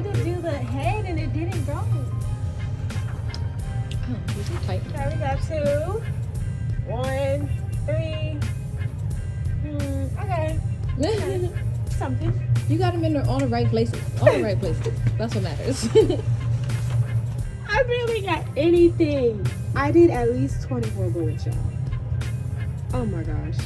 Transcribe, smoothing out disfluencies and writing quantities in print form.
tried to do the head and it didn't go. Oh, these are tight. Okay, we got 2, 1, 3. Okay. Something. You got them in all the right places. All the right places. That's what matters. I barely got anything. I did at least 24 bullets, y'all. Oh my gosh.